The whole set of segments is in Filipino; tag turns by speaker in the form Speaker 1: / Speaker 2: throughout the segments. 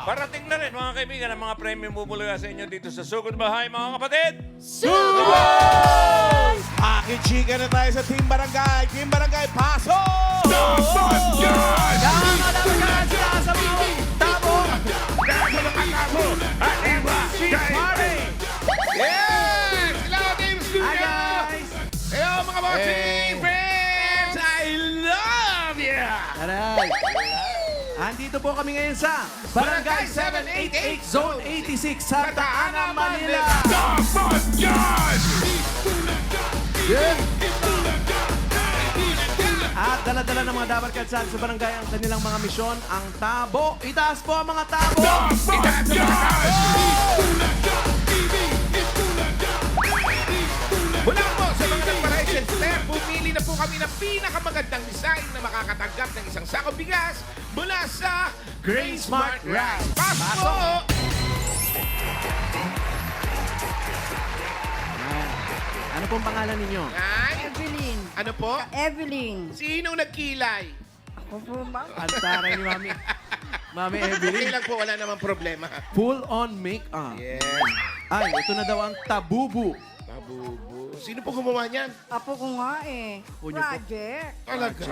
Speaker 1: Parating na rin mga kaibigan ang mga premyo bubulaga sa inyo dito sa Sugod Bahay mga kapatid.
Speaker 2: Sugod! Aking chika na tayo sa Team Barangay. Team Barangay, pasok!
Speaker 3: Yes! Hello, Team Studio!
Speaker 2: Hi, guys!
Speaker 3: Hello, mga bossing friends! I love you!
Speaker 2: Aray! Andito po kami ngayon sa Barangay 788 Zone 86 sa Taana, Manila. Yeah. At dala-dala ng mga dapat kadsal sa barangay ang kanilang mga misyon, ang tabo. Itaas po ang mga tabo!
Speaker 3: Mula po sa mga nagpa-ration step, pumili na po kami ng pinakamagandang design na makakatanggap ng isang sakong bigas mula sa
Speaker 2: Grain Smart Rice.
Speaker 3: Pasok po!
Speaker 2: Ano pong pangalan ninyo?
Speaker 3: Ay,
Speaker 4: Evelyn.
Speaker 3: ano po?
Speaker 4: Evelyn.
Speaker 3: Sinong nagkilay?
Speaker 4: Ako po ba?
Speaker 2: Ang taray ni Mami. Mami Evelyn.
Speaker 3: Okay lang po, wala namang problema.
Speaker 2: Full on makeup.
Speaker 3: Yes.
Speaker 2: Ay, ito na daw ang tabubu.
Speaker 3: Mabubo. Sino po gumawa niyan?
Speaker 4: Apo ko nga eh.
Speaker 2: Apo niyo po?
Speaker 4: Project.
Speaker 3: Talaga?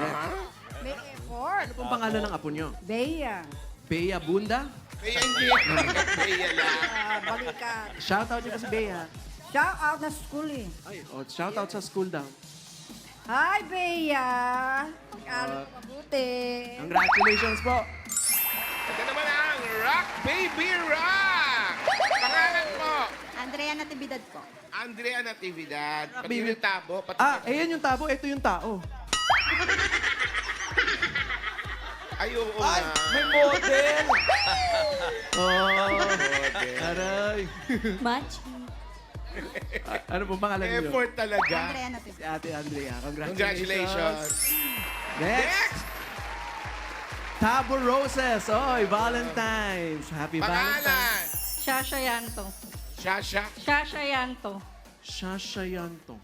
Speaker 4: May effort.
Speaker 2: Ano pong pangalan ng apo nyo?
Speaker 4: Bea.
Speaker 2: Bea Bunda?
Speaker 3: Kaya hindi. Kaya lang.
Speaker 4: Balikat.
Speaker 2: Shoutout niyo kasi Bea.
Speaker 4: Shout out na school eh.
Speaker 2: Ay, shoutout sa school daw.
Speaker 4: Hi, Bea. Mag-aral mabuti.
Speaker 2: Congratulations po.
Speaker 3: Ito naman ang Rock Baby Rock! Pangalan mo?
Speaker 5: Andrea Natividad po.
Speaker 3: Andrea Natividad.
Speaker 2: Rock
Speaker 3: Pati
Speaker 2: Baby.
Speaker 3: yung tabo. Pati
Speaker 2: Ayan yung tabo. Ito yung tao.
Speaker 3: Ay, oo nga.
Speaker 2: model! Oh,
Speaker 3: Model.
Speaker 2: aray.
Speaker 5: Match.
Speaker 2: Ano pong pangalan niyo?
Speaker 3: Effort talaga.
Speaker 5: Andrea
Speaker 2: Si
Speaker 5: Natividad.
Speaker 2: Ate Andrea.
Speaker 3: Congratulations.
Speaker 2: Next.
Speaker 3: Next!
Speaker 2: Tabo Roses. Oy, Valentine's. Happy Valentine's.
Speaker 3: Pangalan!
Speaker 6: Shasha Yanto.
Speaker 3: Shasha.
Speaker 6: Shasha Yanto.
Speaker 2: Shasha Yanto.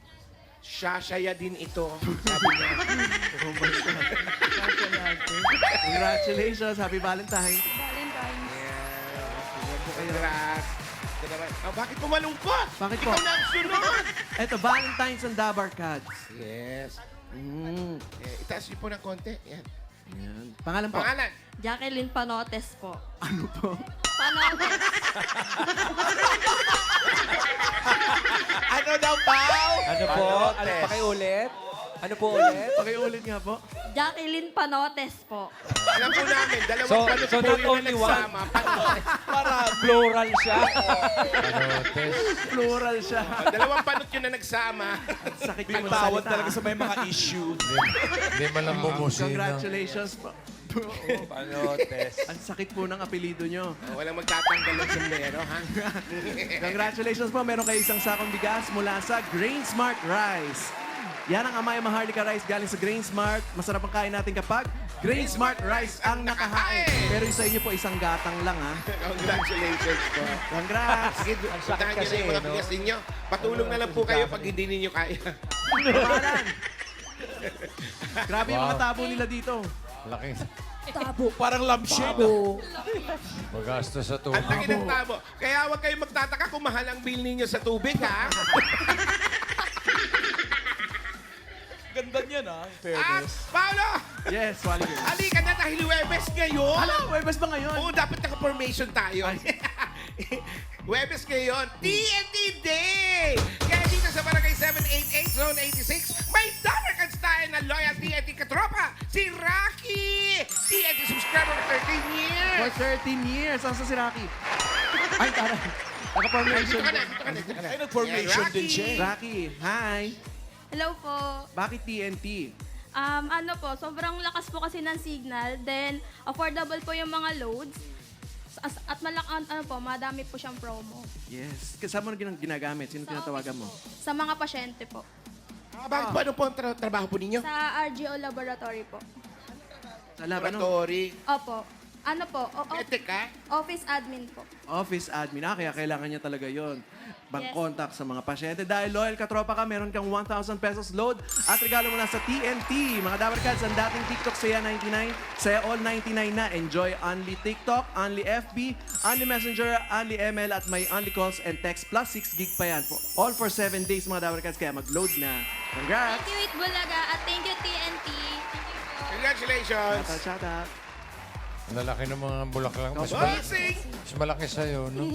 Speaker 3: Shashaya din ito. Sabi niya.
Speaker 2: Oh my God. Shasha Yanto. Congratulations. Happy Valentine's.
Speaker 6: Valentine's.
Speaker 3: Congrats. Ito naman. Oh, bakit po malungkot?
Speaker 2: Bakit po?
Speaker 3: Ikaw na ang sunod.
Speaker 2: Ito, Valentine's and Dabar Cards.
Speaker 3: Yes. Itaas niyo po ng konti. Yan.
Speaker 2: Yan. Pangalan po?
Speaker 3: Pangalan.
Speaker 6: Jacqueline Panotes po.
Speaker 2: Ano po?
Speaker 6: Panotes.
Speaker 2: Ano daw, Pao?
Speaker 7: Ano po? Ano pakiulit? Ano po ulit?
Speaker 2: Pakiulit nga po.
Speaker 6: Jacqueline Panotes po.
Speaker 3: Alam po namin, dalawang
Speaker 7: So-
Speaker 3: panot
Speaker 7: so
Speaker 3: po
Speaker 7: not
Speaker 3: yung
Speaker 7: only
Speaker 3: nagsama. Panot.
Speaker 7: Para plural siya.
Speaker 2: Plural siya.
Speaker 3: Dalawang panot yun na nagsama.
Speaker 2: Sakit yung magsalita.
Speaker 8: talaga sa may mga issue.
Speaker 1: Hindi man lang bumusina.
Speaker 2: Congratulations po.
Speaker 1: Panotes.
Speaker 2: Ang sakit po ng apelido nyo.
Speaker 3: Walang magtatanggal ng sombrero, ha?
Speaker 2: Congratulations po. Meron kayo isang sakong bigas mula sa Grain Smart Rice. Yan ang Amaya Maharlika Rice galing sa Grain Smart. Masarap ang kain natin kapag Grain Smart Rice ang nakahain. Pero yung sa inyo po isang gatang lang, ha?
Speaker 3: Congratulations po.
Speaker 2: Congrats!
Speaker 3: Sige, puntahan nyo na yung mga bigas ninyo. Patulong na lang po kayo pag hindi ninyo kaya.
Speaker 2: Pangalan. Grabe yung mga tabo nila dito.
Speaker 1: Laking
Speaker 8: Parang lampshade.
Speaker 1: magastos sa
Speaker 3: Ang
Speaker 1: tubig.
Speaker 3: laki ng tabo. Kaya huwag kayong magtataka kung mahal ang bill ninyo sa tubig, ha?
Speaker 8: Ganda niyan, ha?
Speaker 3: At,
Speaker 8: Fairness.
Speaker 3: Paolo!
Speaker 2: Yes, Wally.
Speaker 3: Halika na dahil Huwebes ngayon.
Speaker 2: Hala, Webes ba ngayon?
Speaker 3: Oo, dapat naka-formation tayo. Huwebes ngayon, TNT Day! Kaya dito sa Barangay 788 Zone 86, may Dabar Cards tayo na loyal TNT katropa, si Rocky! TNT subscriber for 13 years!
Speaker 2: For 13 years. Asa si Rocky? Ay, taray.
Speaker 3: Ay,
Speaker 2: Naka-formation.
Speaker 3: dito ka na, dito ka na, dito ka na.
Speaker 8: Ay, nag-formation
Speaker 3: Rocky!
Speaker 8: din siya.
Speaker 2: Rocky, hi.
Speaker 6: Hello po.
Speaker 2: Bakit TNT?
Speaker 6: Ano po, sobrang lakas po kasi ng signal. Then, affordable po yung mga loads. At ano po, madami po siyang promo.
Speaker 2: Yes. Kasama mo ginagamit? Sino tinatawagan mo?
Speaker 6: Sa mga pasyente po.
Speaker 3: Bakit po ano po ang trabaho po ninyo?
Speaker 6: Sa RGO Laboratory po.
Speaker 2: Sa lab, ano?
Speaker 3: Laboratory.
Speaker 6: Opo. Ano po?
Speaker 3: Etek ka?
Speaker 6: Office admin po.
Speaker 2: Office admin. Kaya kailangan niya talaga yon. Mag-contact sa mga pasyente. Dahil loyal katropa ka, meron kang 1,000 pesos load at regalo mula sa TNT. Mga Dabar Cats, ang dating TikTok Saya 99, Saya All 99 na. Enjoy only TikTok, only FB, only Messenger, only ML at may only calls and text plus 6 gig pa yan. All for 7 days mga Dabar Cats. Kaya mag-load na. Congrats!
Speaker 6: Thank you, It Bulaga, at thank you, TNT. Thank you po.
Speaker 3: Congratulations!
Speaker 2: Shout out.
Speaker 1: Ang lalaki ng mga bulaklak.
Speaker 3: Bossing!
Speaker 1: Mas malaki sa'yo, no?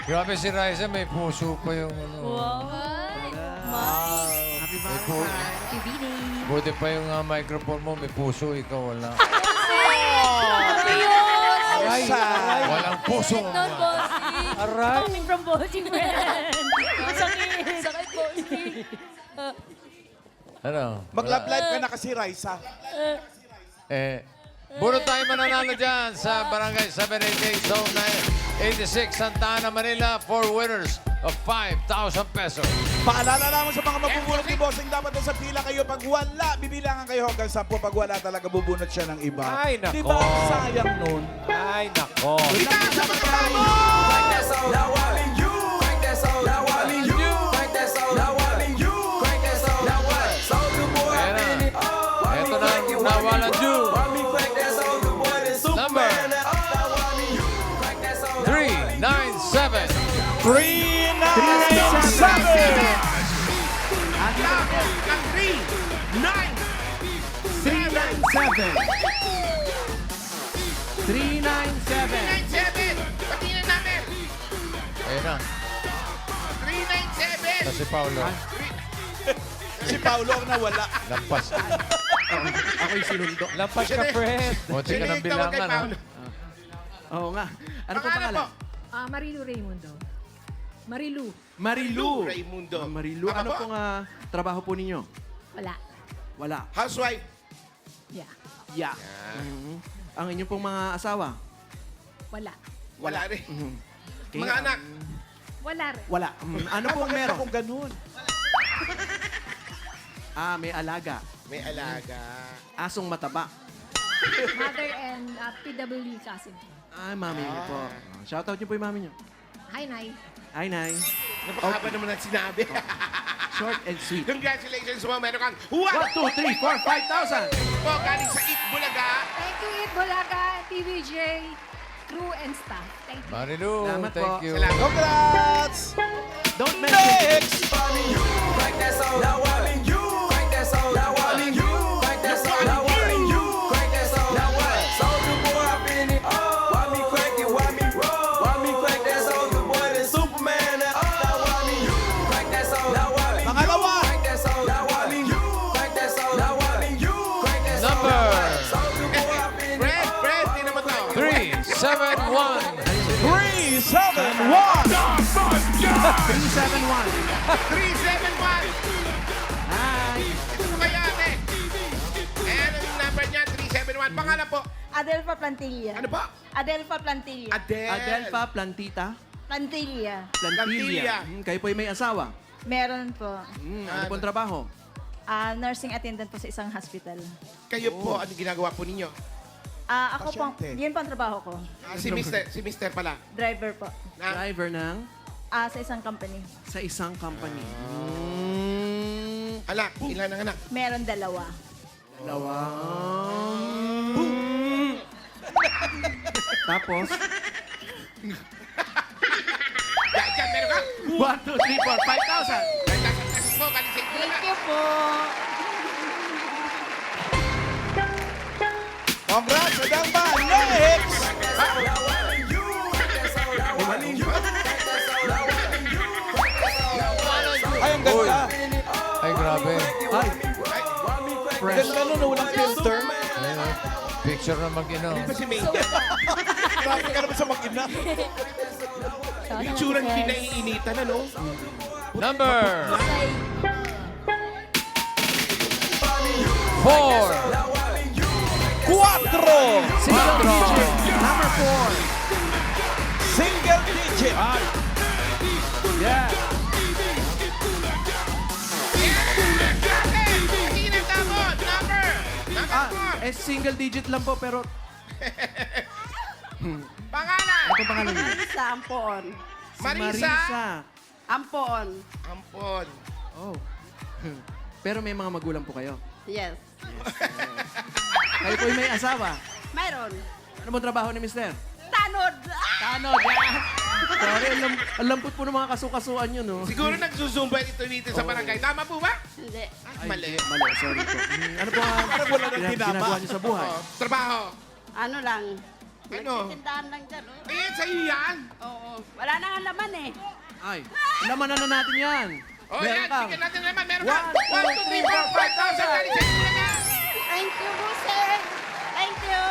Speaker 1: Grabe si Raisa, may puso pa yung ano.
Speaker 2: Happy Valentine's!
Speaker 1: Buti pa yung microphone mo, may puso, ikaw wala.
Speaker 7: Aray!
Speaker 1: Walang puso.
Speaker 7: Aray!
Speaker 5: Coming from Bossing Friend. Sakit. Sakit, Bossing.
Speaker 1: Ano?
Speaker 8: Mag-love life ka na kasi, Raisa.
Speaker 1: Puro tayo mananalo dyan sa Barangay 788 Zone 86, Santa Ana, Manila, for winners of 5,000 pesos.
Speaker 8: Paalala naman sa mga mabubunot ni Bossing, dapat nasa pila kayo. Pag wala, bibilangan kayo hanggang 10. Pag wala talaga, bubunot siya ng iba.
Speaker 7: Ay, nako.
Speaker 8: Di ba? Sayang nun.
Speaker 7: Ay, nako.
Speaker 3: Itaas sa magkamo!
Speaker 1: Ayan na. Ito na ang nawalan due. Number 397.
Speaker 8: 397!
Speaker 3: Ang
Speaker 2: 397! 397!
Speaker 3: 397! Patingin namin!
Speaker 1: Ayan na.
Speaker 3: 397!
Speaker 1: Si Paulo.
Speaker 8: Si Paulo ang nawala.
Speaker 1: Lampas.
Speaker 2: Ako'y sinundo.
Speaker 7: Lampas ka, friend.
Speaker 1: Munti ka ng
Speaker 3: Sino yung tawag kay
Speaker 1: bilangan, ha?
Speaker 3: Paolo?
Speaker 2: Oo nga. Ano po
Speaker 3: Pangalan
Speaker 2: pangalan?
Speaker 9: Marilu Raimundo. Marilu.
Speaker 2: Marilu.
Speaker 3: Raimundo.
Speaker 2: Marilu.
Speaker 3: Ako
Speaker 2: Ano
Speaker 3: po?
Speaker 2: pong trabaho po ninyo?
Speaker 9: Wala.
Speaker 2: Wala.
Speaker 3: Housewife.
Speaker 9: Yeah.
Speaker 2: Yeah. Ang inyong pong mga asawa?
Speaker 9: Wala.
Speaker 3: Wala rin.
Speaker 2: Okay,
Speaker 3: Mga anak.
Speaker 9: Wala rin.
Speaker 2: Wala. Ano pong meron?
Speaker 8: Kung ganun.
Speaker 2: May alaga.
Speaker 3: May alaga.
Speaker 2: Asong mataba.
Speaker 9: Mother and PW cousin.
Speaker 2: Mami niyo po. Shoutout niyo po yung mami niyo.
Speaker 9: Hi, Nay.
Speaker 2: Hi, Nay.
Speaker 3: Napakahaba naman ang sinabi.
Speaker 2: Short and sweet.
Speaker 3: Congratulations mo. Meron kang
Speaker 2: 1, 2, 3, 4, 5,000!
Speaker 3: po galing sa It Bulaga.
Speaker 9: Thank you, It Bulaga, TVJ, crew and staff. Thank you.
Speaker 1: Marilu,
Speaker 2: Salamat
Speaker 1: thank
Speaker 2: po.
Speaker 1: you.
Speaker 3: Salamat.
Speaker 8: Congrats!
Speaker 2: Don't mention it.
Speaker 8: Next! Pangalawa!
Speaker 1: Number
Speaker 3: Fred, tingnan mo to.
Speaker 1: 371.
Speaker 8: 371!
Speaker 2: 371.
Speaker 3: 371.
Speaker 2: Hi.
Speaker 3: Ano kaya, ate? Ayan ang number niya, 371. Pangalan po.
Speaker 5: Adelfa Plantilla.
Speaker 3: Ano po?
Speaker 5: Adelfa Plantilla.
Speaker 3: Adele.
Speaker 2: Adelfa Plantita.
Speaker 5: Plantilla.
Speaker 2: Plantilla. Kayo po may asawa.
Speaker 5: Meron po.
Speaker 2: Ano pong trabaho?
Speaker 5: Nursing attendant po sa isang hospital.
Speaker 3: Kayo po, ano ginagawa po ninyo?
Speaker 5: Ako po,
Speaker 8: Pasyente.
Speaker 5: yun po ang trabaho ko.
Speaker 3: Si Mister pala.
Speaker 5: Driver po.
Speaker 3: Na,
Speaker 2: Driver ng
Speaker 5: Sa isang company.
Speaker 2: sa isang company.
Speaker 3: anak, ilan ang anak?
Speaker 5: Meron dalawa.
Speaker 2: Tapos,
Speaker 3: Diyan, meron ka?
Speaker 2: 1, 2, 3, 4, 5,000.
Speaker 3: Pesos po, galing sa It Bulaga.
Speaker 5: Thank you po.
Speaker 8: Congrats! Magandang ba? Next! Ay, ang ganda.
Speaker 1: Ay, grabe.
Speaker 2: Ay, fresh.
Speaker 8: Ganda nun, walang filter.
Speaker 1: Ayun, oh. Picture na mag-ino.
Speaker 3: Ito si Major.
Speaker 8: Grabe ka naman sa mag-ina.
Speaker 3: Itsurang kinaiinitan, ano?
Speaker 1: Number 4.
Speaker 8: 4!
Speaker 2: Single digit. Number 4.
Speaker 8: Single digit.
Speaker 2: Yeah.
Speaker 3: Tingin ang tapon. Number
Speaker 2: Eh, single digit lang po, pero...
Speaker 3: Pangalan!
Speaker 2: Ito pangalan niyo.
Speaker 10: Marisa Ampon.
Speaker 2: Si
Speaker 3: Marisa.
Speaker 10: Ampon.
Speaker 3: Ampon.
Speaker 2: Oh. Pero may mga magulang po kayo.
Speaker 10: Yes.
Speaker 2: Kayo po may asawa.
Speaker 10: Mayroon.
Speaker 2: Ano bang trabaho ni Mister?
Speaker 10: Tanod.
Speaker 2: Tanod. Sorry, ang lambot po ng mga kasukasuan yun, no?
Speaker 3: Siguro nagsusumba ito dito sa barangay. Tama po ba?
Speaker 10: Hindi.
Speaker 2: Ay,
Speaker 3: Mali.
Speaker 2: Mali, sorry po. Ano po ang
Speaker 8: wala nang
Speaker 2: ginagawa niyo sa buhay?
Speaker 3: Oh, trabaho.
Speaker 10: Ano lang.
Speaker 3: Ano?
Speaker 10: Nagtitindahan lang dyan. Oh.
Speaker 3: Eh, sa'yo yan.
Speaker 10: Oo. Wala na nga laman eh.
Speaker 2: Ay, laman na natin yan.
Speaker 3: Oh,
Speaker 2: Meron
Speaker 3: yan.
Speaker 2: ka.
Speaker 3: Bigyan natin naman. Meron ka.
Speaker 2: 1, 2,
Speaker 3: 1, 2, 3, 4, 5,000.
Speaker 10: Thank you, Busing. Thank you.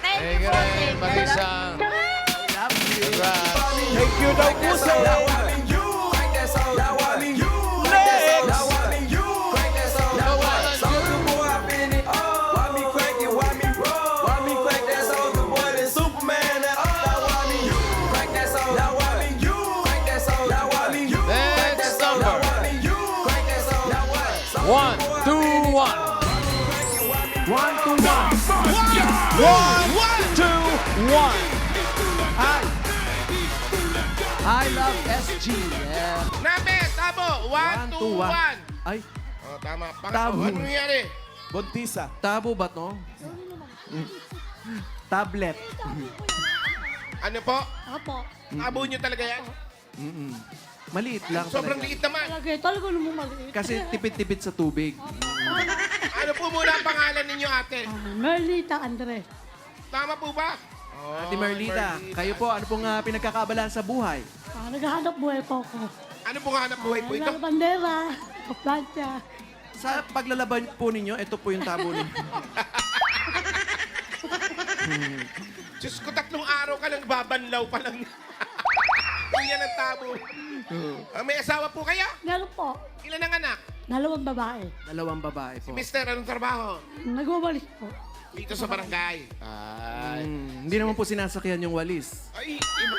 Speaker 10: Thank you,
Speaker 1: Hey,
Speaker 10: Busing.
Speaker 1: Marisa.
Speaker 2: Love you.
Speaker 1: Congrats.
Speaker 8: Thank you daw, Puso.
Speaker 1: Next number. 1, 2, 1.
Speaker 2: 1, 2, 1.
Speaker 1: 1.
Speaker 2: I love SG. Yeah.
Speaker 3: Nabe, tabo. 1, 2, 1.
Speaker 2: Ay,
Speaker 3: Oh, tama.
Speaker 2: Tabo.
Speaker 3: Ano nangyari?
Speaker 8: Bontisa.
Speaker 2: tabo ba to? Tablet.
Speaker 3: Ano po?
Speaker 5: Opo.
Speaker 3: Tabo nyo talaga yan?
Speaker 2: Maliit lang
Speaker 3: Sobrang
Speaker 2: talaga.
Speaker 3: liit naman.
Speaker 5: Talaga namang maliit.
Speaker 2: Kasi tipid-tipid sa tubig.
Speaker 3: Ano po muna ang pangalan ninyo, ate?
Speaker 5: Merlita Andre.
Speaker 3: Tama po ba? Oh,
Speaker 2: Ate Merlita, kayo po, ano pong pinagkakaabalahan sa buhay?
Speaker 5: Naghahanap buhay po ako.
Speaker 3: Ano pong hanap buhay po ito?
Speaker 5: Mga bandera, plancha.
Speaker 2: Sa paglalaban po ninyo, ito po yung tabo ninyo.
Speaker 3: Diyos ko, 3 araw ka lang babanlaw pa lang. Kuya ng tabo. May asawa po kaya?
Speaker 5: Meron po.
Speaker 3: Ilan ang anak?
Speaker 5: 2 babae.
Speaker 2: Dalawang babae po.
Speaker 3: Mister, anong trabaho?
Speaker 5: Nagwawalis po.
Speaker 3: Dito sa barangay. Ay.
Speaker 2: Hindi naman po sinasakyan yung walis.
Speaker 3: Ay, iba.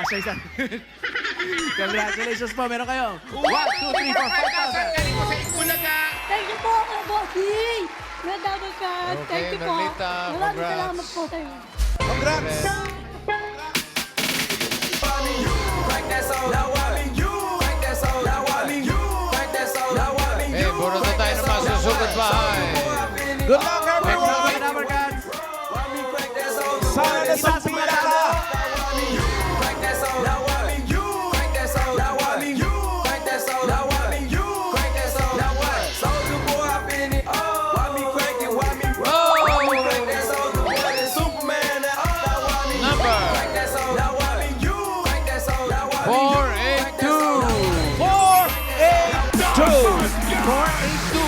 Speaker 2: Siya isa. Congratulations po, meron kayo. 1, 2, 3, 4, 5,000.
Speaker 3: Galing ko sa Ikulaga.
Speaker 5: Thank you po, Kuya Bossing! Nadamay ka.
Speaker 1: Okay,
Speaker 5: Thank you po.
Speaker 1: Merlita,
Speaker 5: Maraming
Speaker 1: congrats.
Speaker 5: salamat po sa'yo.
Speaker 8: Congrats.
Speaker 1: Hey, puro na tayo ng masusugod bahay.
Speaker 8: Good luck, everyone. Sana nasa pila ka.
Speaker 1: Number 482.
Speaker 2: 482.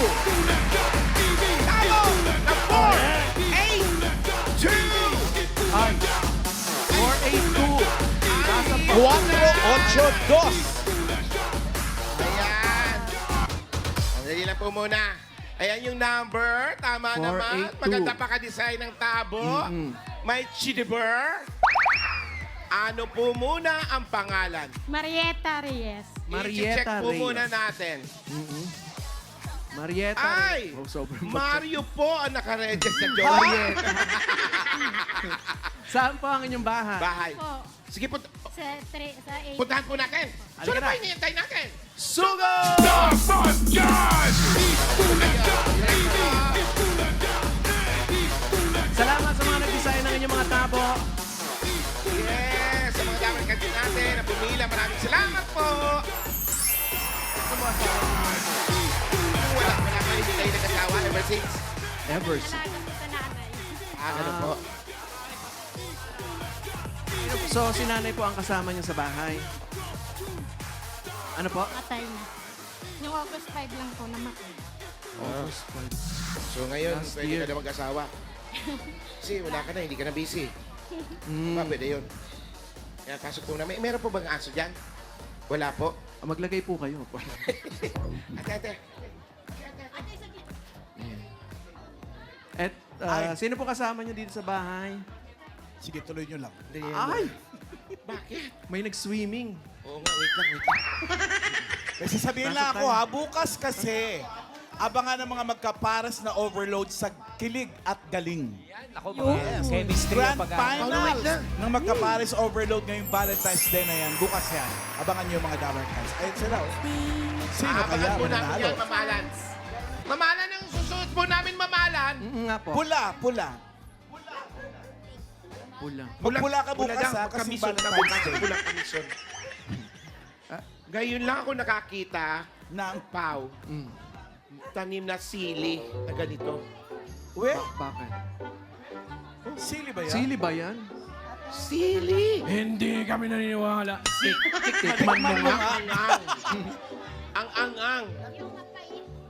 Speaker 2: Ay, 482. Nasa
Speaker 8: 482.
Speaker 3: Ayan. Sandali lang po muna. Ayan yung number. Tama naman.
Speaker 2: 482.
Speaker 3: Maganda pa ka-design ng tabo. May chidiber. Ano po muna ang pangalan?
Speaker 9: Marietta Reyes.
Speaker 3: I-check
Speaker 2: Marietta
Speaker 3: po
Speaker 2: Reyes.
Speaker 3: muna natin.
Speaker 2: Marietta.
Speaker 3: Ay!
Speaker 2: Oh, sobrang
Speaker 3: Mario po ang nakaregister sa jowa.
Speaker 2: Marietta. Saan po ang inyong bahay?
Speaker 3: Bahay.
Speaker 9: Po.
Speaker 3: Sige po.
Speaker 9: Sa 8.
Speaker 3: Puntahan po natin. So,
Speaker 2: Halika
Speaker 3: ano
Speaker 2: na.
Speaker 3: ba hinihintay natin?
Speaker 2: Sugo! Salamat sa mga nag-design ng inyong mga tabo.
Speaker 3: Yes! Sa mga damang kantin natin na pumila, maraming salamat po! Wala pa rin hindi tayo nag-asawa ever since.
Speaker 2: Ever since.
Speaker 9: Sa nanay.
Speaker 3: Ano po?
Speaker 2: So, si nanay po ang kasama niyo sa bahay. Ano po?
Speaker 9: Atay na. Yung August 5 lang po namatay.
Speaker 3: So ngayon,
Speaker 2: Last
Speaker 3: pwede
Speaker 2: year.
Speaker 3: ka na mag-asawa. Kasi wala ka na, hindi ka na busy. Diba, pwede yun. Kaya pasok po na. Meron po bang aso dyan? Wala po.
Speaker 2: Maglagay po kayo.
Speaker 3: Ate.
Speaker 2: At sino po kasama niyo dito sa bahay?
Speaker 8: Sige, tuloy nyo lang.
Speaker 2: Ay!
Speaker 3: Bakit?
Speaker 2: May nag-swimming.
Speaker 3: Oo nga, wait lang.
Speaker 8: May sasabihin lang ako ha, bukas kasi Abangan ng mga magkapares na overload sa kilig at galing.
Speaker 7: Ako, mga chemistry
Speaker 8: Grand
Speaker 7: ang pag-aaral.
Speaker 8: Finals ng magkapares overload ngayong Valentine's Day na yan. Bukas yan. Abangan nyo mga Dabar Cats. Ayun sila. Oh. Sino kaya
Speaker 3: Abangan po namin
Speaker 8: mananalo?
Speaker 3: yan, mamalan. Mamalan ang susuot po namin, mamalan.
Speaker 2: Nga po.
Speaker 8: Pula, pula.
Speaker 2: Pula.
Speaker 8: Magpula ka bukas
Speaker 3: daw,
Speaker 8: ha, kasi
Speaker 3: magkamisyon ka
Speaker 8: Valentine's
Speaker 3: bukas.
Speaker 8: Day.
Speaker 3: Pula kamisyon. Ngayon lang ako nakakita
Speaker 8: Ng
Speaker 3: pau. Tanim na sili na ganito.
Speaker 8: Uwe,
Speaker 2: Bakit?
Speaker 8: sili ba yan?
Speaker 2: Sili ba yan?
Speaker 3: Sili!
Speaker 2: Hindi kami naniniwala.
Speaker 8: Tikman mo nga.
Speaker 3: Ang angang.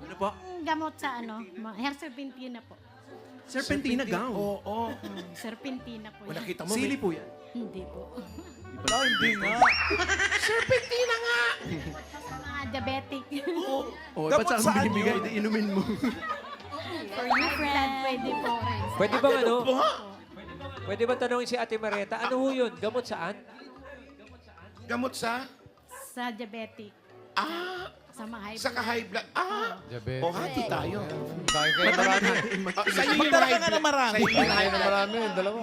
Speaker 2: Ano po?
Speaker 10: Gamot sa ano, hair serpentina po.
Speaker 2: Serpentina gown.
Speaker 3: Oo.
Speaker 10: Serpentina po
Speaker 3: Wala
Speaker 10: yan.
Speaker 3: kita mo.
Speaker 2: Sili po yan.
Speaker 10: Hindi po.
Speaker 8: Hindi nga.
Speaker 3: Serpentina nga!
Speaker 10: Mga diabetic.
Speaker 2: Oh,
Speaker 8: Dapat
Speaker 2: ba't saan
Speaker 8: saan
Speaker 2: mo binibigay?
Speaker 8: yun?
Speaker 2: Di inumin mo.
Speaker 10: For you, friend. Pwede po rin.
Speaker 7: Pwede ba ano? Pwede ba tanongin si Ate Marieta, ano ho yun? Gamot saan?
Speaker 3: Gamot sa?
Speaker 10: Sa diabetic.
Speaker 3: Ah!
Speaker 10: Sa mga high
Speaker 3: Sa ka-high blood. Ah!
Speaker 1: Diabetes.
Speaker 3: O, hati tayo.
Speaker 1: Kain kayo marami.
Speaker 3: Sa iyo yung
Speaker 8: Magdala
Speaker 3: high
Speaker 8: ka nga
Speaker 3: blood.
Speaker 8: ng marami.
Speaker 3: Sa iyo yung
Speaker 1: Kain
Speaker 3: high
Speaker 1: kayo na
Speaker 3: blood.
Speaker 1: marami. Dalawa.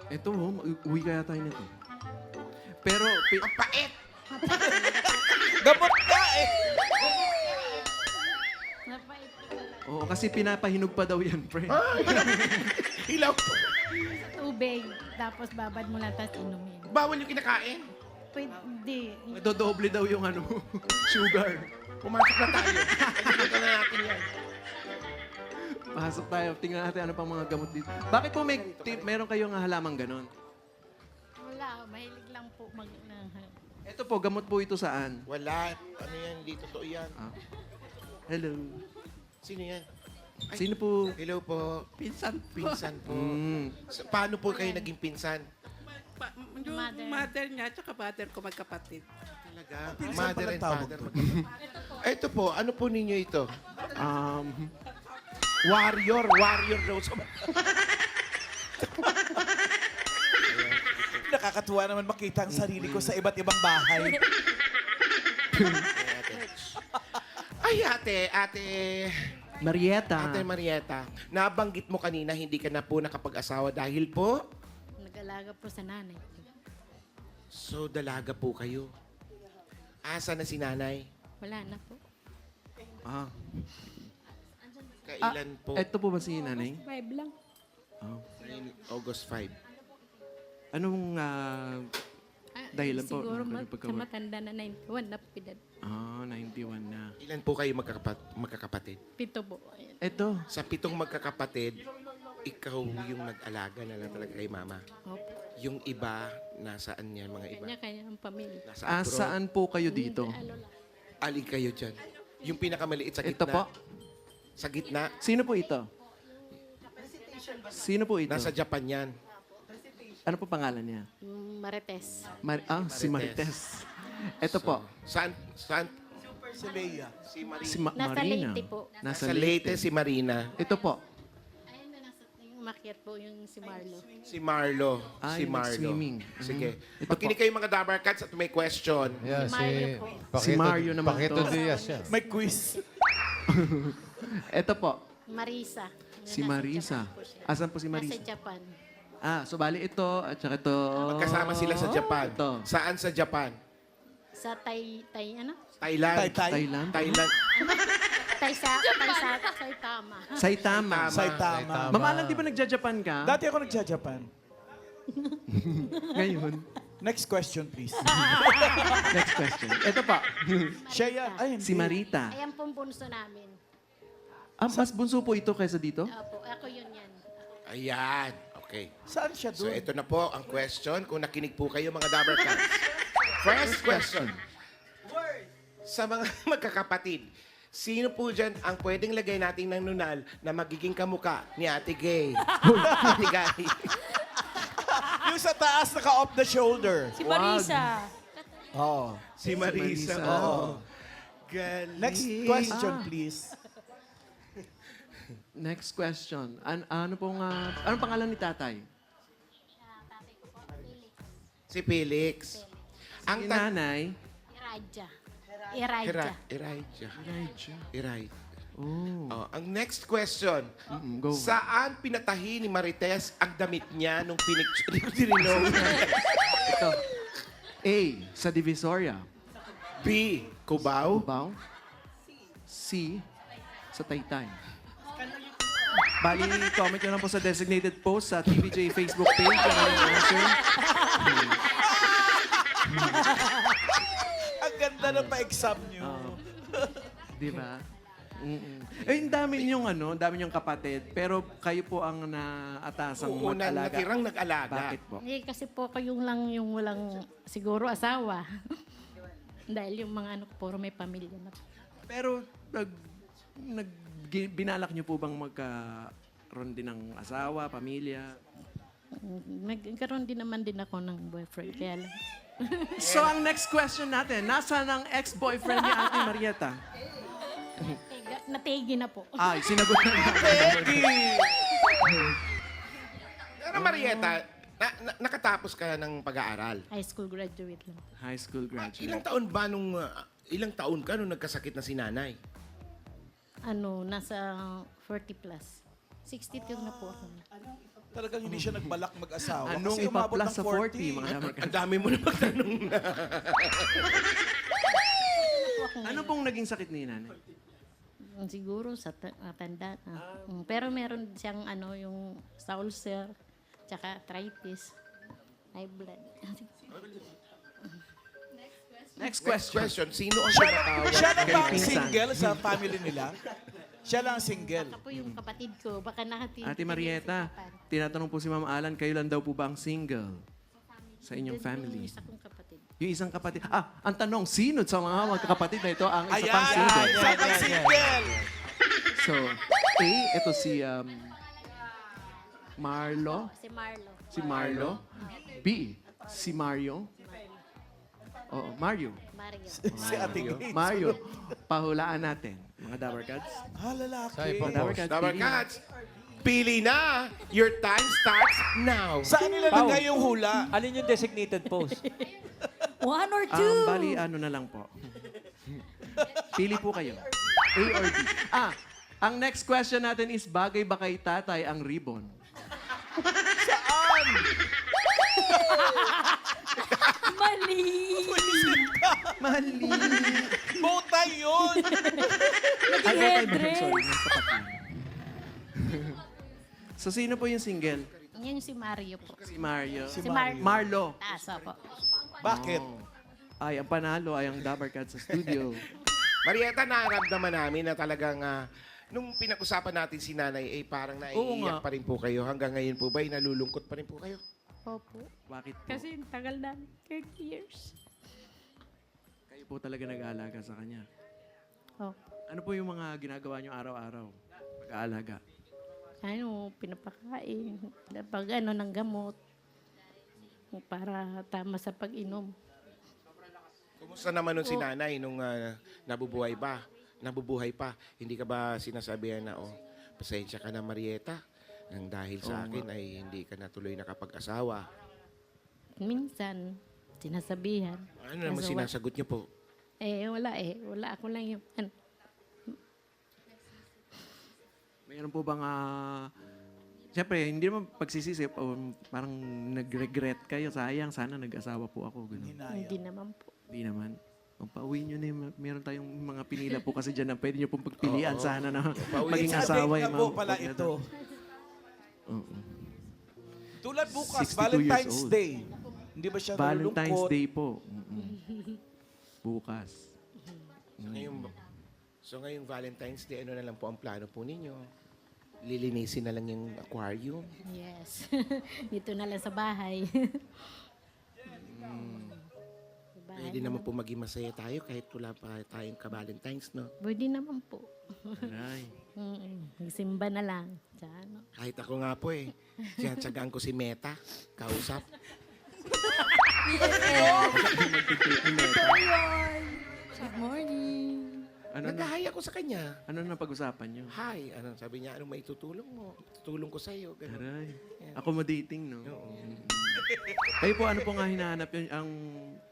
Speaker 2: Ito, uwi kaya tayo nito. Pero,
Speaker 3: Ang pait!
Speaker 8: Gamot ka eh.
Speaker 10: Napait po.
Speaker 2: oo, kasi pinapahinog pa daw yan, pre.
Speaker 3: Hilaw.
Speaker 10: Tubig. Tapos babad mo lang, tapos inumin.
Speaker 3: Bawal yung kinakain.
Speaker 10: Pwede.
Speaker 2: Dodoble daw yung ano, sugar.
Speaker 3: Pumasok na tayo. Pagkita na natin yan.
Speaker 2: Pasok tayo. Tingnan natin ano pang mga gamot dito. Bakit po meron kayong halamang ganon?
Speaker 10: Wala. Mahilig lang po mag...
Speaker 2: Ito po, gamot po ito saan?
Speaker 3: Wala. Ano yan? Hindi totoo yan.
Speaker 2: Ah. Hello.
Speaker 3: Sino yan? Ay,
Speaker 2: Sino po?
Speaker 3: Hello po.
Speaker 2: Pinsan.
Speaker 3: Pinsan po.
Speaker 2: Mm.
Speaker 3: Paano po kayo naging pinsan?
Speaker 11: Yung mother niya at father ko magkapatid.
Speaker 3: Talaga?
Speaker 8: Pinsan
Speaker 3: Mother
Speaker 8: pala
Speaker 3: and
Speaker 8: tawag
Speaker 3: father.
Speaker 8: doon.
Speaker 3: Ito po, ano po ninyo ito?
Speaker 2: Um,
Speaker 3: Warrior daw sa...
Speaker 8: Nakakatuwa naman makita ang sarili ko sa iba't ibang bahay.
Speaker 3: Ay, ate
Speaker 2: Marieta.
Speaker 3: Marieta, nabanggit mo kanina hindi ka na po nakapag-asawa dahil po,
Speaker 10: Nag-alaga po sa nanay.
Speaker 3: so dalaga po kayo. Asa na si nanay?
Speaker 10: Wala na po.
Speaker 2: Ah.
Speaker 3: Kailan po?
Speaker 2: Ito po ba si nanay?
Speaker 10: 5 lang.
Speaker 2: Oh.
Speaker 3: August 5.
Speaker 2: Anong dahilan po?
Speaker 10: Siguro
Speaker 2: Ano kayo
Speaker 10: sa
Speaker 2: pagkawa-
Speaker 10: matanda na 91 na pidad.
Speaker 2: Ah, 91 na.
Speaker 3: Ilan po kayo magkakapatid?
Speaker 10: 7 po. Ayan.
Speaker 2: Ito.
Speaker 3: Sa 7 magkakapatid, ikaw yung nag-alaga na lang talaga kay mama.
Speaker 10: Opo.
Speaker 3: Yung iba, nasaan yan mga iba?
Speaker 10: Kanya-kanya ang pamilya.
Speaker 3: Nasa
Speaker 2: Ah,
Speaker 3: abroad.
Speaker 2: saan po kayo dito?
Speaker 3: Alin kayo dyan? Yung pinakamaliit sa gitna.
Speaker 2: Ito po.
Speaker 3: Sa gitna,
Speaker 2: Sino po ito? Sino po ito?
Speaker 3: nasa Japan yan.
Speaker 2: Ano po pangalan niya?
Speaker 10: Marites.
Speaker 2: Si Marites. Ito po.
Speaker 3: Saan?
Speaker 8: Si Leia.
Speaker 3: Si Marina.
Speaker 2: Si
Speaker 10: Nasa
Speaker 2: Marina.
Speaker 10: Leyte po.
Speaker 2: Nasa
Speaker 3: Sa Leyte, si Marina.
Speaker 2: Ito po.
Speaker 10: Ayun na nasa yung makiat po yung si Marlo.
Speaker 3: Si Marlo.
Speaker 2: Ah,
Speaker 3: si
Speaker 2: yung
Speaker 3: Marlo.
Speaker 2: nag-swimming.
Speaker 3: Sige.
Speaker 2: Ito
Speaker 3: Makinig kayo mga Dabar Cats at may question.
Speaker 1: Yeah,
Speaker 10: Mario po.
Speaker 2: Si Mario naman
Speaker 1: Pakito
Speaker 2: to.
Speaker 1: Diaz yan.
Speaker 8: May quiz.
Speaker 2: Ito po.
Speaker 10: Marisa.
Speaker 2: Si
Speaker 10: Nasa
Speaker 2: Marisa.
Speaker 10: Japan po siya.
Speaker 2: Asan po si
Speaker 10: Nasa
Speaker 2: Marisa?
Speaker 10: Japan.
Speaker 2: Ah, so bali ito at saka ito.
Speaker 3: Magkasama sila sa Japan.
Speaker 2: Ito.
Speaker 3: Saan sa Japan?
Speaker 10: Sa ano?
Speaker 3: Thailand.
Speaker 2: Thailand.
Speaker 3: Thailand.
Speaker 10: Saitama.
Speaker 2: Saitama.
Speaker 8: Saitama.
Speaker 2: Mama Alan, di ba nagja-Japan ka?
Speaker 8: Dati ako nagja-Japan.
Speaker 2: Ngayon.
Speaker 8: Next question, please.
Speaker 2: Next question. Ito pa.
Speaker 8: Siya yan. Ay,
Speaker 2: Si Marita.
Speaker 10: Ayan pong bunso namin.
Speaker 2: Ah, mas bunso po ito kaysa dito?
Speaker 10: Opo, ako yun yan.
Speaker 3: Ayan. Okay.
Speaker 8: Saan siya
Speaker 3: So
Speaker 8: doon?
Speaker 3: ito na po ang question. Kung nakinig po kayo mga Dabar Cats. First question. Sa mga magkakapatid, sino po dyan ang pwedeng lagay natin ng nunal na magiging kamuka ni Ate Gay? Ate Gay.
Speaker 8: Yung sa taas, naka-off the shoulder.
Speaker 5: Si Marisa.
Speaker 8: Oo.
Speaker 3: Si Marisa.
Speaker 2: Marisa.
Speaker 3: Oo. Galing.
Speaker 8: Next question, please.
Speaker 2: Next question. Ano pong, anong pangalan ni tatay?
Speaker 3: Si Felix.
Speaker 2: Si nanay?
Speaker 10: Iraja.
Speaker 3: Elijah.
Speaker 2: Elijah.
Speaker 3: Oh, ang next question.
Speaker 2: go.
Speaker 3: Saan pinatahi ni Marites ang damit niya nung pinicture?
Speaker 2: Ito. A, sa Divisoria.
Speaker 3: B. Cubao.
Speaker 2: Cubao. C, sa Taytay. Bali, comment nyo lang po sa designated post sa TVJ Facebook page. Ano yung answer?
Speaker 8: Ang ganda ng pa-exam nyo.
Speaker 2: Di ba? Eh, ang dami niyong dami niyong kapatid, pero kayo po ang naatasang
Speaker 3: Oo,
Speaker 2: mag-alaga.
Speaker 3: natirang nag-alaga.
Speaker 2: Bakit po?
Speaker 5: Kasi po kayong lang yung walang siguro asawa. Dahil yung mga puro may pamilya na.
Speaker 2: Pero binalak niyo po bang magkaroon din ng asawa, pamilya?
Speaker 5: Nagkaroon din naman din ako ng boyfriend. Kaya lang.
Speaker 2: So, ang next question natin, nasaan ang ex-boyfriend ni Ate Marieta?
Speaker 5: Natigi na po.
Speaker 2: Ay, sinagot na niya.
Speaker 3: Pero Marieta, nakatapos ka ng pag-aaral.
Speaker 5: High school graduate lang.
Speaker 2: High school graduate.
Speaker 3: Ilang taon ba nung ilang taon ka nung nagkasakit na si nanay?
Speaker 5: Nasa 40 plus. 62 na po ako.
Speaker 8: Talagang hindi siya nagbalak mag-asawa.
Speaker 2: Anong
Speaker 8: kasi umabot
Speaker 2: ipa-plus
Speaker 8: ng
Speaker 2: sa 40, mga
Speaker 3: Ang dami mo na magtanong na.
Speaker 2: Ano pong naging sakit ni nanay?
Speaker 5: Siguro sa tanda na. Pero meron siyang yung sa ulcer, tsaka arthritis, high blood.
Speaker 2: Next
Speaker 3: Next
Speaker 2: question.
Speaker 3: question, sino ang
Speaker 8: Siya
Speaker 3: tumatawag?
Speaker 8: lang ba ang
Speaker 2: Pinsan.
Speaker 8: single sa family nila? Siya lang ang single.
Speaker 5: Ako po yung kapatid ko, baka nakatid.
Speaker 2: Ate Marieta, tinatanong po si Ma'am Alan, kayo lang daw po ba ang single sa inyong
Speaker 5: Yung
Speaker 2: family?
Speaker 5: isa kong kapatid.
Speaker 2: Yung isang kapatid. Ang tanong, sino sa mga magkakapatid na ito ang isa
Speaker 8: Ayan,
Speaker 2: pang single?
Speaker 8: siya ang single.
Speaker 2: So, A, ito si Marlo.
Speaker 5: Si Marlo.
Speaker 2: Si Marlo. B, si Mario. Oo, Mario.
Speaker 5: Mario.
Speaker 8: Si Ate Grace.
Speaker 2: Mario, pahulaan natin. Mga Dabber Cats.
Speaker 8: Lalaki.
Speaker 1: Sa ipong
Speaker 2: Dabber
Speaker 1: post.
Speaker 2: Cats,
Speaker 3: Dabber
Speaker 2: pili na.
Speaker 3: Cats, pili na! Your time starts now.
Speaker 8: Saan nilalagay yung hula?
Speaker 7: Alin yung designated post?
Speaker 4: 1 or 2?
Speaker 2: Bali, ano na lang po. Pili po kayo. A or B. Ang next question natin is, bagay ba kay tatay ang ribbon?
Speaker 8: Saan?
Speaker 5: Mali!
Speaker 2: Mali.
Speaker 8: Botay yun!
Speaker 2: Sorry, yung tapat lang. So, sino po yung single?
Speaker 5: Yan si Mario po.
Speaker 2: Si Mario.
Speaker 5: Si Mario.
Speaker 2: Marlo.
Speaker 5: Taas po.
Speaker 8: Bakit?
Speaker 2: Ay, ang panalo ay ang Dabber Cats sa studio.
Speaker 3: Marieta, naramdaman namin na talagang nung pinag-usapan natin si nanay, parang
Speaker 2: Oo nga.
Speaker 3: naiiyak pa rin po kayo. Hanggang ngayon po ba, nalulungkot pa rin po kayo?
Speaker 5: Opo.
Speaker 2: Bakit po?
Speaker 5: Kasi tagal na. 30 years.
Speaker 2: Kayo po talaga nag-aalaga sa kanya.
Speaker 5: Oh.
Speaker 2: Ano po yung mga ginagawa niyo araw-araw? Pag-aalaga.
Speaker 5: Pinapakain. Pag ng gamot. Para tama sa pag-inom.
Speaker 3: Kumusta naman nun si nanay nung nabubuhay pa? Hindi ka ba sinasabihan na, pasensya ka na Marieta, nang dahil sa akin ay hindi ka na tuloy nakapag-asawa?
Speaker 5: Minsan, sinasabihan.
Speaker 3: Ano naman
Speaker 5: Kaso
Speaker 3: sinasagot niyo po?
Speaker 5: wala Wala ako lang yung...
Speaker 2: Mayroon po bang, siyempre, hindi naman pagsisisi, parang nag-regret kayo, sayang, sana nag-asawa po ako. Ganun.
Speaker 5: Hindi naman po.
Speaker 2: Hindi naman. Pauwi nyo na yung, meron tayong mga pinila po kasi dyan na pwede nyo pong pagpilian sana na maging
Speaker 8: It's a
Speaker 2: asawa
Speaker 8: date na
Speaker 2: yung
Speaker 8: po
Speaker 2: mga
Speaker 8: pala
Speaker 2: kapatid.
Speaker 8: ito.
Speaker 2: Oo.
Speaker 8: Tulad bukas,
Speaker 2: 62
Speaker 8: Valentine's
Speaker 2: years old.
Speaker 8: Day. Hindi ba siya
Speaker 2: Valentine's
Speaker 8: nalulungkot?
Speaker 2: Day po. Bukas.
Speaker 3: So ngayong Valentine's Day, ano na lang po ang plano po ninyo? Lilinisin na lang yung aquarium?
Speaker 5: Yes. Dito na lang sa bahay.
Speaker 3: Pwede naman po maging masaya tayo kahit wala pa tayong ka-Valentine's, no?
Speaker 5: Pwede naman po.
Speaker 2: Aray.
Speaker 5: Magsimba na lang.
Speaker 3: Kahit ako nga po tiyatsagaan ko si Meta, kausap.
Speaker 5: Good morning.
Speaker 2: Ano na,
Speaker 3: Nag-hi ako sa kanya.
Speaker 2: ano na pag-usapan nyo?
Speaker 3: Hi, sabi niya, anong may tutulong mo? Tutulong ko sa'yo. Ganun.
Speaker 2: Aray. Accommodating, no?
Speaker 3: Oo.
Speaker 2: Kayo po, ano po nga hinahanap yun?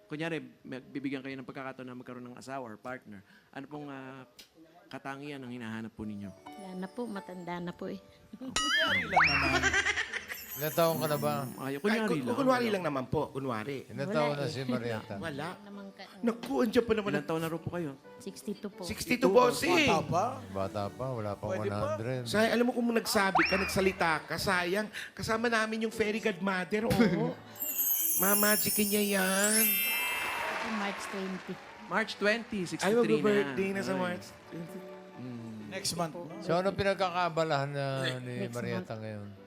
Speaker 2: Kunyari, bibigyan kayo ng pagkakataon na magkaroon ng asawa or partner. Ano pong katangian ang hinahanap po ninyo?
Speaker 5: Wala na po, matanda na po eh.
Speaker 1: Ilan taon ka na ba?
Speaker 2: Ay,
Speaker 3: Kunwari lang naman po. Kunwari.
Speaker 1: Ilan
Speaker 5: Wala
Speaker 1: taon na
Speaker 5: eh.
Speaker 1: si Marieta?
Speaker 3: Wala.
Speaker 5: Naman
Speaker 3: Naku, andiyan pa naman.
Speaker 2: Ilan taon na rin po kayo?
Speaker 5: 62 po.
Speaker 3: 62 bossing.
Speaker 1: Bata pa, wala pang 100.
Speaker 3: Sayang, alam mo kung nagsabi ka, nagsalita ka, sayang. Kasama namin yung fairy godmother, oo. Mamagikin niya yan.
Speaker 5: Ito, March 20.
Speaker 2: March 20, 63
Speaker 3: Ay, mag-birthday na
Speaker 2: Ay.
Speaker 3: sa March.
Speaker 8: Next month.
Speaker 1: So ano pinagkakabalahan na ni Marieta ngayon?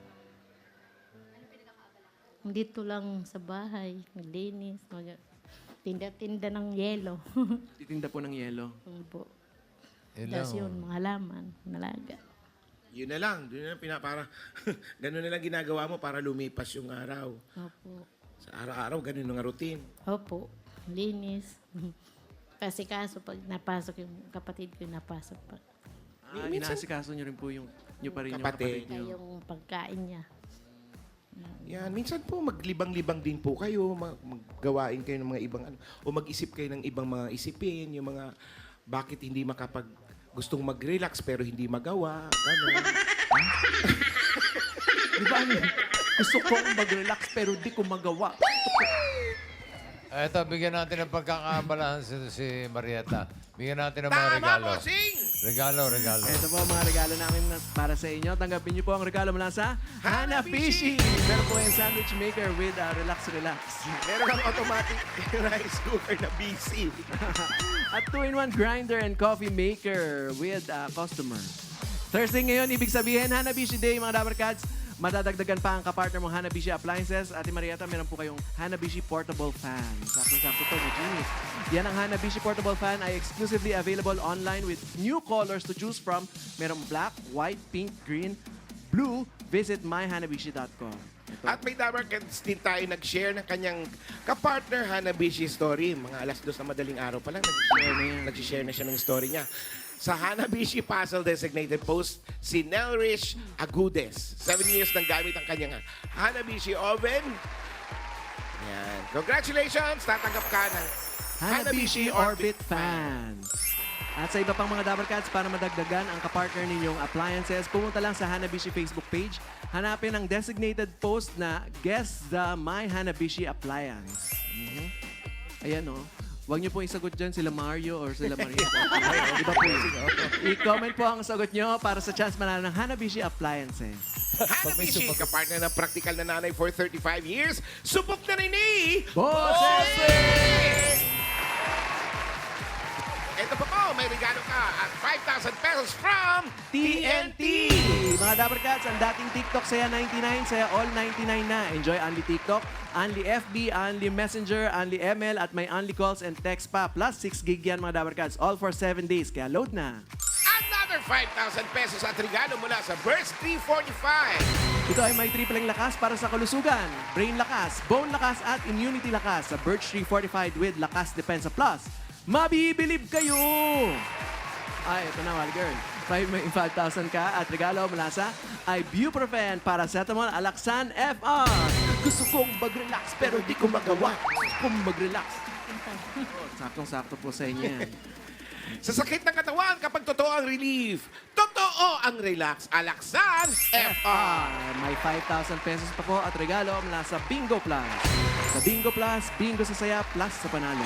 Speaker 5: Dito lang sa bahay, maglinis, tinda-tinda ng yelo.
Speaker 2: Titinda po ng yelo.
Speaker 5: Po.
Speaker 1: Yun lang.
Speaker 5: Tapos yun, mga halaman, nalaga.
Speaker 3: Yun na lang. Yun na lang, para, ganun na lang ginagawa mo para lumipas yung araw.
Speaker 5: Opo.
Speaker 3: Sa araw-araw, ganun ang routine.
Speaker 5: Opo, linis. Kasi kaso pag napasok yung kapatid ko, napasok pa.
Speaker 2: Inaasikaso nyo rin po yung nyo pa rin yung
Speaker 3: Kapatid.
Speaker 2: kapatid nyo.
Speaker 5: Yung pagkain niya.
Speaker 3: Yan, minsan po maglibang-libang din po kayo, maggawain kayo ng mga ibang ano, o mag-isip kayo ng ibang mga isipin, yung mga bakit hindi gustong mag-relax pero hindi magawa, gano'n.
Speaker 2: Di ba ano? Gusto kong mag-relax pero di ko magawa.
Speaker 1: Eto, bigyan natin ng pagkakabalahan si Marieta. Bigyan natin ng mga regalo.
Speaker 3: Tama, bossing!
Speaker 1: Regalo.
Speaker 2: Ito po ang mga regalo namin para sa inyo. Tanggapin niyo po ang regalo mula sa Hanabishi. Meron po yung sandwich maker with relax.
Speaker 3: Meron ang automatic rice cooker na BC.
Speaker 2: At 2-in-1 grinder and coffee maker with customer. Thursday ngayon, ibig sabihin, Hanabishi Day, mga Dabber Cats. Madadagdagan pa ang kapartner mong Hanabishi Appliances. Ate Marieta, meron po kayong Hanabishi Portable Fan. Sakto-sakto to, Genius. Yan ang Hanabishi Portable Fan ay exclusively available online with new colors to choose from. Merong black, white, pink, green, blue. Visit myhanabishi.com.
Speaker 3: At may Dabber Cats din tayo nag-share ng kanyang kapartner Hanabishi story. Mga alas 2 na madaling araw pa lang, nag-share na siya ng story niya. Sa Hanabishi Puzzle Designated Post, si Nelrich Agudes. 7 years nang gamit ang kanyang Hanabishi oven. Yan. Congratulations! Tatanggap ka ng
Speaker 2: Hanabishi Orbit Fan. At sa iba pang mga Dabber Cats, para madagdagan ang kapartner ninyong appliances, pumunta lang sa Hanabishi Facebook page. Hanapin ang designated post na Guess the My Hanabishi Appliance. Ayan o. Huwag niyo po isagot dyan sila Mario or sila Maria. Di ba po yun? I-comment po ang sagot niyo para sa chance manalo ng Hanabishi Appliances.
Speaker 3: Hanabishi, kapartner ng practical na nanay for 35 years. Subok na rin ni
Speaker 2: Bossing!
Speaker 3: Ito pa po, may regalo ka at 5,000 pesos from
Speaker 2: TNT! Mga Dabber Cats, ang dating TikTok saya 99, saya all 99 na. Enjoy only TikTok, only FB, only Messenger, only ML, at may only calls and text pa. Plus 6 gig yan mga Dabber Cats, all for 7 days. Kaya load na.
Speaker 3: Another 5,000 pesos at regalo mula sa Burst 345.
Speaker 2: Ito ay may tripleng lakas para sa kalusugan. Brain lakas, bone lakas, at immunity lakas sa Birch 345 with Lakas Depensa Plus. Mabibilib kayo! Ay, ito na, Wally Girl. 5,000 ka at regalo mula sa Ibuprofen, Paracetamol, Alaxan, FR. Gusto kong mag-relax pero di ko magawa. Gusto kong mag-relax. Saktong-sakto po sa inyo yan.
Speaker 3: Sa sakit ng katawan kapag totoo ang relief, totoo ang relax. Alaxan FR.
Speaker 2: May 5,000 pesos pa po at regalo mula sa Bingo Plus. Sa Bingo Plus, bingo sa saya, plus sa panalo.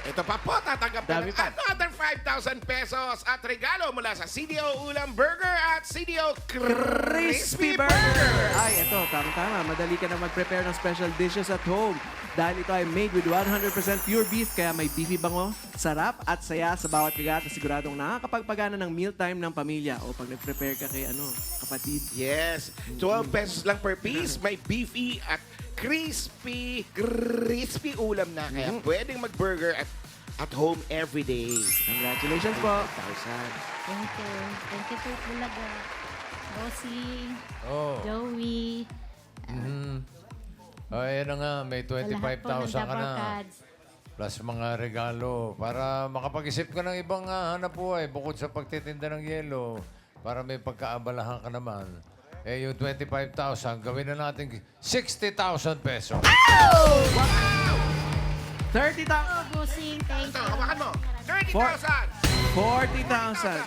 Speaker 3: Ito pa po, tatanggap ka
Speaker 2: Dami
Speaker 3: ng
Speaker 2: pa.
Speaker 3: another 5,000 pesos at regalo mula sa CDO Ulam Burger at CDO Crispy Burger.
Speaker 2: Ay, ito, tama-tama. Madali ka na mag-prepare ng special dishes at home. Dahil ito ay made with 100% pure beef, kaya may beefy bango, sarap at saya sa bawat kagat na siguradong nakakapagpagana ng mealtime ng pamilya o pag nag-prepare ka kay kapatid.
Speaker 3: Yes, 12 pesos lang per piece. May beefy at crispy ulam na. Kaya pwedeng mag-burger at home every day.
Speaker 2: Congratulations po.
Speaker 3: 1,000.
Speaker 5: Thank you. Thank you po talaga. Bossy,
Speaker 1: Oh.
Speaker 5: Joey,
Speaker 1: Ayan na nga, may
Speaker 5: sa lahat po ng
Speaker 1: 25,000 ka
Speaker 5: Dabber
Speaker 1: na.
Speaker 5: Cats.
Speaker 1: Plus mga regalo para makapag-isip ka ng ibang hanap buhay bukod sa pagtitinda ng yelo para may pagkaabalahan ka naman. Eh, yung 25,000, gawin na natin 60,000 pesos.
Speaker 2: 30,000.
Speaker 5: Bossing, thank
Speaker 3: Ito,
Speaker 5: you.
Speaker 3: hawakan mo. 30,000.
Speaker 2: 40,000.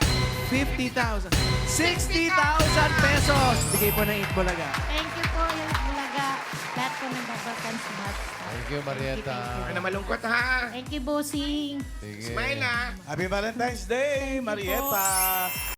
Speaker 2: 50,000. 60,000 pesos. Bigay po ng Itbulaga.
Speaker 5: Thank you po, yung Bulaga. Lahat po ng Babalkan Smart.
Speaker 1: Thank you, Marieta.
Speaker 3: Ano malungkot ha?
Speaker 5: Thank you, Bossing.
Speaker 1: Sige.
Speaker 3: Smile na.
Speaker 8: Happy Valentine's Day, Marieta.